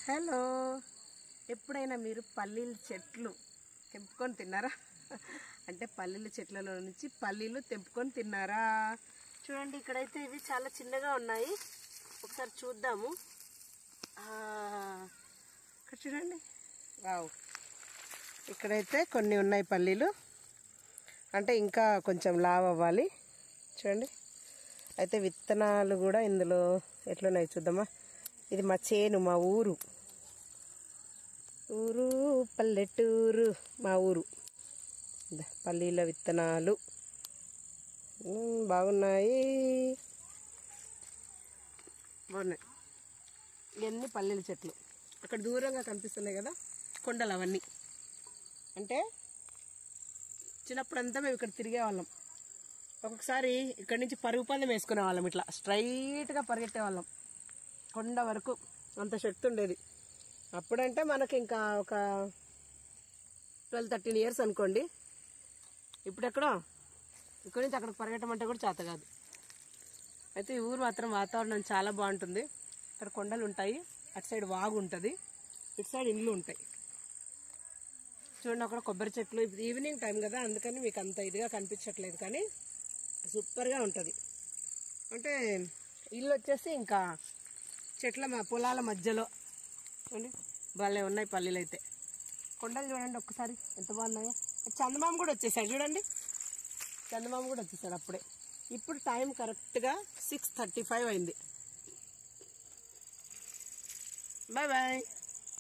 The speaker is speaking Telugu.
హలో, ఎప్పుడైనా మీరు పల్లీల చెట్లు తెంపుకొని తిన్నారా? అంటే పల్లీల చెట్లలో నుంచి పల్లీలు తెంపుకొని తిన్నారా? చూడండి, ఇక్కడైతే ఇవి చాలా చిన్నగా ఉన్నాయి. ఒకసారి చూద్దాము. ఇక్కడ చూడండి, వావ్, ఇక్కడైతే కొన్ని ఉన్నాయి పల్లీలు. అంటే ఇంకా కొంచెం లావ్ అవ్వాలి. చూడండి, అయితే విత్తనాలు కూడా ఇందులో ఎట్లున్నాయి చూద్దామా. ఇది మా చేను, మా ఊరు పల్లెటూరు, మా ఊరు. పల్లీల విత్తనాలు బాగున్నాయి. ఇవన్నీ పల్లీల చెట్లు. అక్కడ దూరంగా కనిపిస్తున్నాయి కదా కొండలు, అవన్నీ. అంటే చిన్నప్పుడంతా మేము ఇక్కడ తిరిగే వాళ్ళం. ఒక్కొక్కసారి ఇక్కడి నుంచి పరుగు పందెం వేసుకునే వాళ్ళం. ఇట్లా స్ట్రైట్గా పరిగెత్తే వాళ్ళం కొండ వరకు. అంత శక్తి ఉండేది అప్పుడంటే. మనకి ఇంకా ఒక 12-13 ఇయర్స్ అనుకోండి. ఇప్పుడెక్కడో ఇక్కడి నుంచి అక్కడికి పరిగెట్టడం అంటే కూడా చేత కాదు. అయితే ఈ ఊరు మాత్రం వాతావరణం చాలా బాగుంటుంది. ఇక్కడ కొండలు ఉంటాయి, అటు సైడ్ వాగు ఉంటుంది, ఇటు సైడ్ ఇండ్లు ఉంటాయి. చూడండి, అక్కడ కొబ్బరి చెట్లు. ఇప్పుడు ఈవినింగ్ టైం కదా, అందుకని మీకు అంత ఇదిగా కనిపించట్లేదు, కానీ సూపర్గా ఉంటుంది. అంటే ఇల్లు వచ్చేసి ఇంకా చెట్ల పొలాల మధ్యలో. చూడండి, భలే ఉన్నాయి పల్లీలు అయితే. కొండలు చూడండి ఒక్కసారి ఎంత బాగున్నాయో. చందమామ కూడా వచ్చేసాడు చూడండి, చందమామ కూడా వచ్చేసాడు అప్పుడే. ఇప్పుడు టైం కరెక్ట్గా 6:35 అయింది. Bye bye.